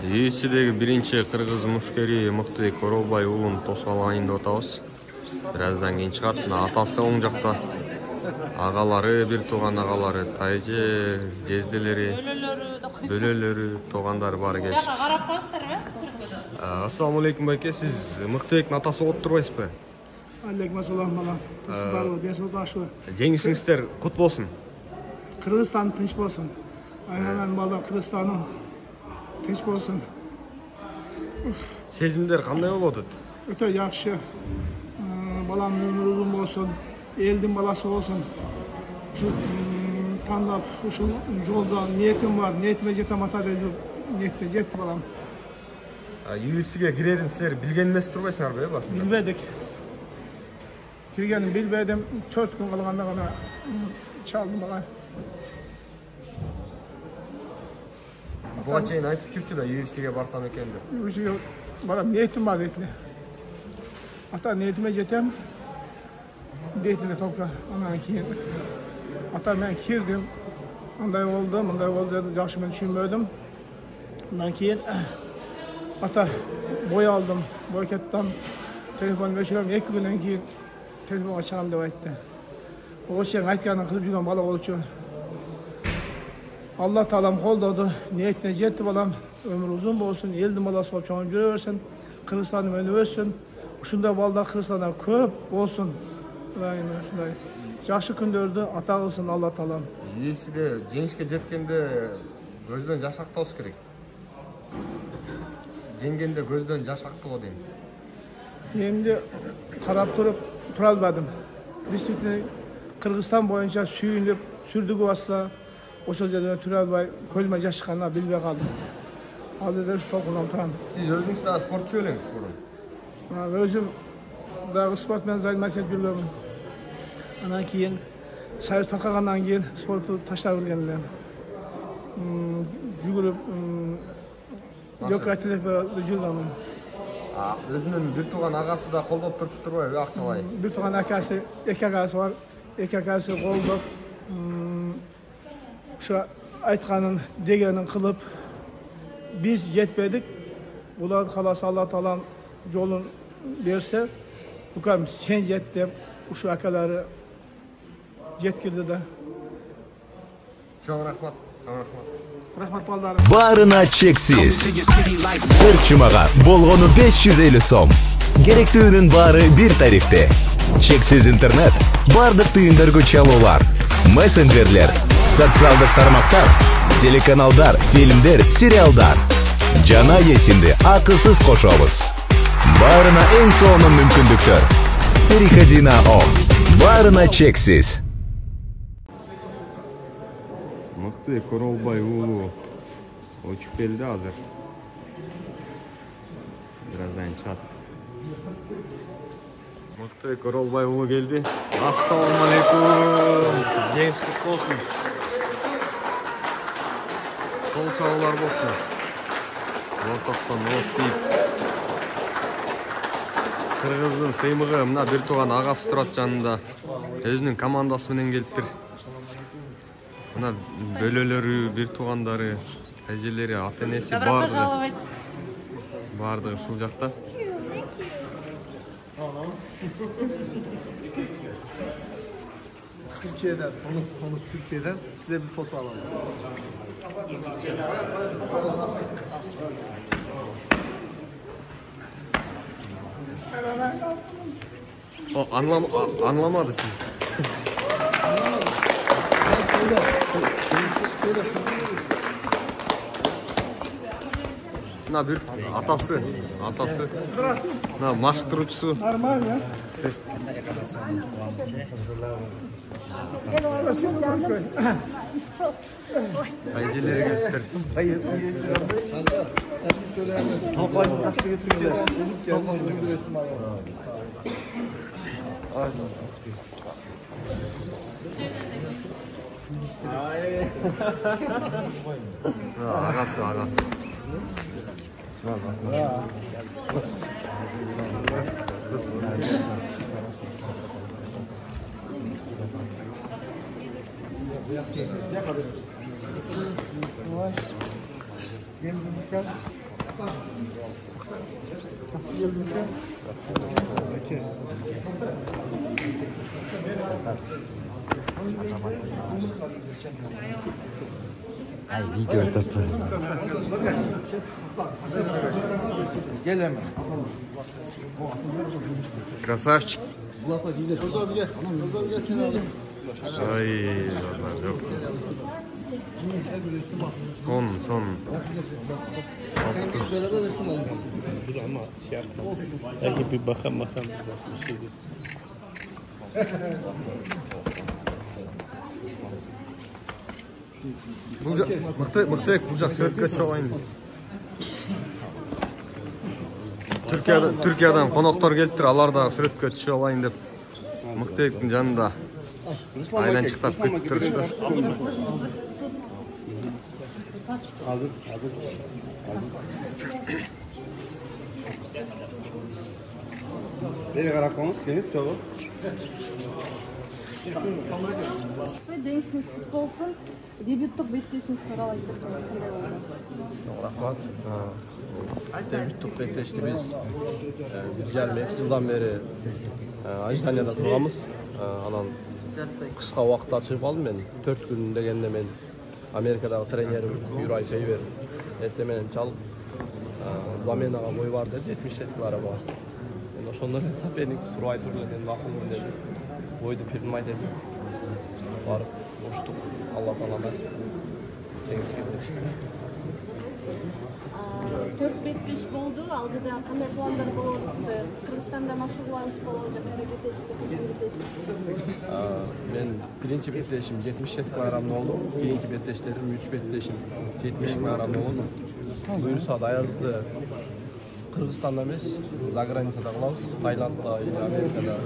ЮФС'деги биринчи кыргыз мушкери Мыктыбек Оролбай уулун тосуп алайын деп атабыз. Бираздан кийин чыгат. Атасы оң жакта. Агалары, бир тууган агалары, тайже, жезделери, бөлөлөрү, туугандары баары келишип. Карап коесуздарбы? Ассаламу алейкум байке, сиз Мыктыбектин атасы болуп турбайсызбы? Алейкум ассалам бала. Сыздарлы, десот ашуы. Жеңишиңиздер кут болсун. Кыргызстан тынч болсун. Айнанан бала Кыргызстаным тынч болсун. Сезимдер кандай болуп атат? Өтө жакшы. Баламдын өмүрү узун болсун, элдин баласы болсун. Ушу тандап, ушул жолдо ниетим бар, ниетиме жетем ата деп ниетиме жетти балам. ЮФС'ге кирерин силер билген эмес турбайсыңарбы, башында? Билбедик. Киргенин билбедим. 4 күн калганда гана чалдым бала. Буга чейин айтып жүрчү да ЮФС'ге барсам экен деп. Ушуга барам, ниетим бар дейтиле. Ата ниетиме жетем дейтиле только. Анан кийин ата мен кирдим. Андай болду, мындай болду деп жакшы мен түшүнбөдүм. Андан кийин ата бой алдым, бой кеттим. Телефон өчүрөм, 2 күндөн кийин telefonga чыгам деп айтты. Ошол сен айтканын кылып жүргөн бала болчу. Алла таалам колдоду, ниетине жетти балам. Өмүрү узун болсун, элдин баласы болуп чоңоюп жүрө берсин, Кыргызстандын өнү өссүн. Ушундай балдар Кыргызстанда көп болсун. Ушундай жакшы күндөрдү ата кылсын Алла таалам. ЮФС'де жеңишке жеткенде көздөн жаш актабыз керек. Жеңгенде көздөн жаш акты го дейм. Эмди карап туруп тура албадым. Действительно Кыргызстан боюнча сүйүнүп, сүрдүгү басса, ошол жерден тура албай, көзүмө жаш чыкканына билбей калдым. Азыр да ушу толкундан турам. Сиз өзүңүз да спортчу белеңиз бурун? Өзүм дагы спорт менен заниматься этип жүргөмүн. Анан кийин союз таркагандан кийин спортту таштап келген элем. Жүгүрүп, легкая атлетика жүргөмүн. Өзүнүн бир тууган агасы да колдоп турчу турбайбы акчалай? Бир тууган акасы, 2 агасы бар. 2 акасы колдоп, ушу айтканын, дегенин кылып, биз жетпедик. Булар каласы Алла таалам жолун берсе, укам сен жет деп ушу акалары жеткирди да. Чоң рахмат, чоң рахмат. Рахмат балдарым. Барына чексиз. Бир чумага болгону 550 сом. Керектүүнүн баары бир тарифте. Чексиз интернет, бардык тыйындыргы чалуулар, мессенджерлер, социалдык тармактар, телеканалдар, фильмдер, сериалдар. Жана эсинди акысыз кошобуз. Барына эң сонун мүмкүндүктөр. Переходи на ом. Барына чексиз. Мыктыбек Оролбай уулу очуп келди азыр. Бираздан чат. Мыктыбек Оролбай уулу келди. Ассаламу алейкум. Жеңиш куту болсун. Кол чабуулар болсун. Босоктон ооз тийип. Кыргыздын сыймыгы мына бир тууган агасы турат жанында. Өзүнүн командасы менен келиптир. Мына бөлөлөрү, бир туугандары, эжелери, ата-энеси бардыгы ушул жакта. Türkiye'den, onu Türkiye'den size bir foto alalım. O anlamadı siz. Mına bir atası. Mına maşıktırıcısı. Normal ya. Pencereleri götür. Hayır, sen bir söyle hemen. Toplaşın taşla götürüyorlar. Toplaşın bir resim alalım. Agası. Gel. Ay video ötüp. Gel hemen. Красавчик. Kulakla güzel. Söz abi gel. Söz abi gel seni alayım. Ay vallahi yok. Son. Sen biz beraber resim alırız. Dur ama şey yapma. Belki bir bakalım bir şey değil. Мықты бұлжақ суретке түсіп алайын. Түркиядан қонақтар келіп тұр, алардағы суретке түсіп алайын деп. Мықтыбектің жанында айlançықтап күтіп тұрышты. Nereye karar konuş? Deniz çoğu. Деңсіңіз құтты болсын. Дебюттік беттешіңіз туралы айтсаңыз қандай болды? Рахмат. Дебюттік беттешті біз 1,5 жылдан бері ожиданияда тұрғанбыз. Анан қысқа уақытта шығып алдым мен. 4 күн дегенде мен Америкадағы тренерім Юрай Фейбер ертеменен чалып заменаға бой бар деді, 70 килограммға. Мен ошондо мен соперникти сурабай турдум, мен макулмун дедим. Бойду пердим айтып. Барып оштук. Алла таала насип. Жеңиске жетишти. 4 беттеш болды. Алдыда қандай пландар болот? Кыргызстанда машыгууларыңыз болобу же кайда кетесизби? Мен биринчи беттешим 77 килограмм болду. Кийинки беттештерим 3 беттешим 70 килограмм болду. Буюрса даярдыкты Кыргызстанда эмес, за границада кылабыз. Таиландда или Америкада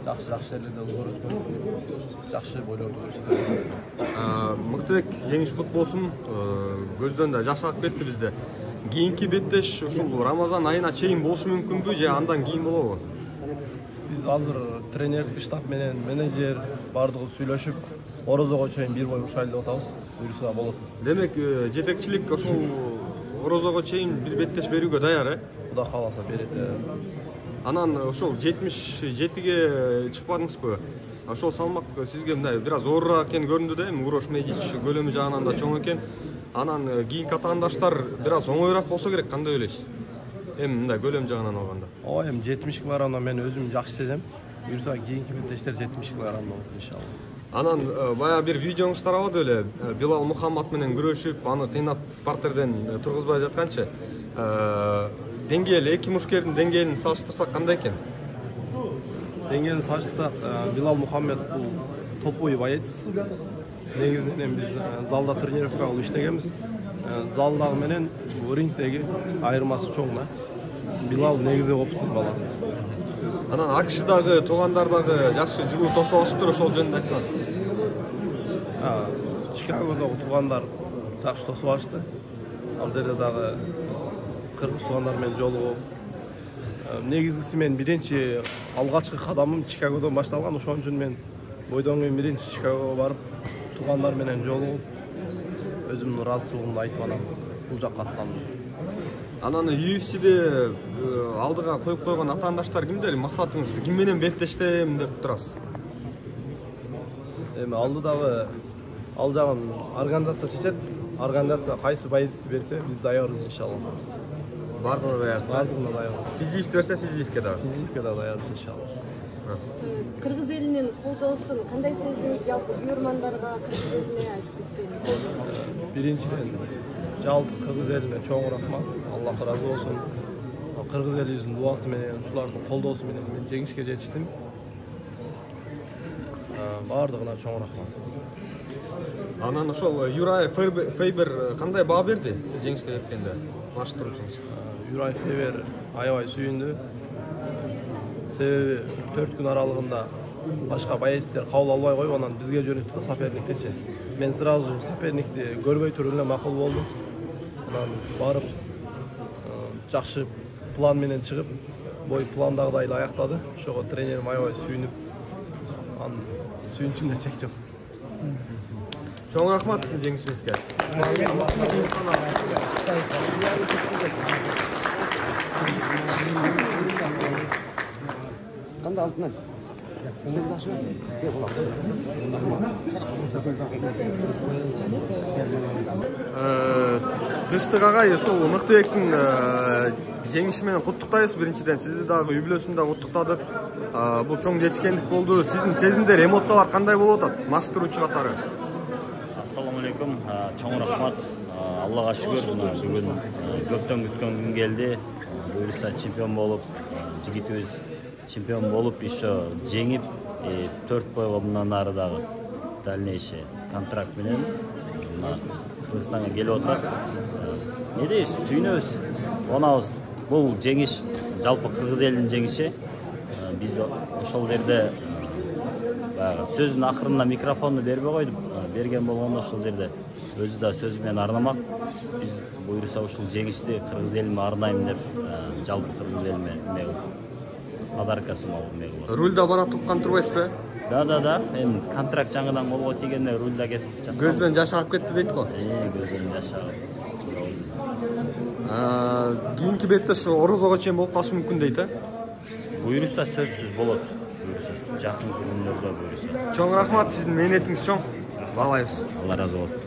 жакшы жерлерде көрөткөн. Жакшы бойлорду көрсөтөт. Мықтыбек жеңиш кут болсун. Көздөн да жаш агып кетти бизде. Кийинки беттеш ушул Рамазан айына чейин болушу мүмкүнбү же андан кийин болобу? Биз азыр тренерский штаб менен менеджер бардыгы сүйлөшүп, орозого чейин бир бой ушайлы деп атабыз. Буюрса болот. Демек жетекчилик ошол орозого чейин бир беттеш берүүгө даяр, Кудай кааласа берет. Анан ошол 77ге чыкпадыңызбы? Ошол салмак сизге мындай бир аз оорураак экен көрүндү да, Урош Медич көлөмү жагынан да чоң экен. Анан кийинки атаандаштар бир аз оңоюраак болсо керек, кандай ойлойсуз? Эми мындай көлөм жагынан алганда. Ооба, эми 70 килограммдан мен өзүм жакшы сезем. Буюрса кийинки беттештер 70 килограмм болот иншалла. Анан бая бир видеоңуз тарабады эле, Билал Мухаммад менен күрөшүп, аны кыйнап партерден тургузбай жатканчы. Деңгээл эки мушкердин деңгээлин салыштырсак кандай экен? Деңгээлин салыштырсак, Билал Мухаммад бул топовый боец. Негизинен биз залда тренировка кылып иштегенбиз. Залдагы менен рингдеги айырмасы чоң да. Билал негизи опытный бала. Анан АКШдагы туугандардагы жакшы жылуу тосуп алышыптыр, ошол жөнүндө айтсаңыз. Чикагодогу туугандар жакшы тосуп алышты. Ал жерде дагы кыргыз туугандар менен жолугуп. Негизгиси мен биринчи алгачкы кадамым Чикагодон башталган. Ошон үчүн мен бойдон кийин биринчи Чикагого барып, туугандар менен жолугуп, өзүмдүн ыраазычылыгымды айтып анан бул жакка аттандым. Анан UFC'де алдыга коюп койгон атаандаштар кимдер? Максатыңыз ким менен беттештем деп турасыз? Эми алдыдагы ал жагын организация чечет. Организация кайсы боецти берсе, биз даярбыз иншалла. Бардыгына даярсыз? Бардыгына даярбыз. Физивди берсе физивке да. Физивке да даярбыз иншалла. Кыргыз элинин колдоосун кандай сездиңиз? Жалпы күйөрмандарга, кыргыз элине айтып кетпеңиз. Биринчиден жалпы кыргыз элине чоң рахмат. Аллах разы болсун. Кыргыз элибиздин дуасы менен, ушулардын колдоосу менен мен жеңишке жетиштим. Бардыгына чоң рахмат. Анан ошол Юрай Фейбер кандай баа берди сиз жеңишке жеткенде? Баштыруучуңуз. Юрай Фейбер аябай сүйүндү. Себеби 4 күн аралыгында башка боецтер кабыл албай коюп, анан бизге жөнөттү да соперниктичи. Мен сразу соперникти көрбөй туруп эле макул болдум. Анан барып жакшы план менен чыгып, бой пландагыдай эле аяктады. Ошого тренерим аябай сүйүнүп, анын сүйүнүчүндө чек жок. Чоң рахмат сиздин жеңишиңизге. altından. Кыштык агай, ошол Мыктыбектин жеңиши менен куттуктайбыз. Биринчиден сизди дагы үй бүлөсүн дагы куттуктадык. Бул чоң жетишкендик болду. Сиздин сезимдер, эмоциялар кандай болуп атат? Машыктыруучу катары. Ассаламу алейкум. Чоң рахмат. Аллага шүгүр, бүгүн көптөн күткөн күн келди. Буюрса чемпион болуп, жигитибиз чемпион болуп, еще жеңип, 4 бойго мындан ары дагы дальнейший контракт менен Кыргызстанга келип атат. Не дейбиз? Сүйүнөбүз, онабыз. Бул жеңиш жалпы кыргыз элинин жеңиши. Биз ошол жерде баягы сөздүн акырында микрофонду бербей койдуп, берген болгондо ошол жерде өзү да сөзү менен арнамак. Биз буюрса ушул жеңишти кыргыз элиме арнайм деп, жалпы кыргыз элиме подаркасы болуп. Рульда барат уккан турбайсызбы? Да. Эми контракт жаңыдан колго тийгенде рульда кетип жатат. Көздөн жаш агып кетти дейт го. Көздөн жаш агып. Кийинки бетте ошо Орозого чейин болуп калышы мүмкүн дейт, Буюрса сөзсүз болот. Буюрса жакын күндөрдө буюрса. Чоң рахмат, сиздин мээнетиңиз чоң. Баалайбыз. Алла разы болсун.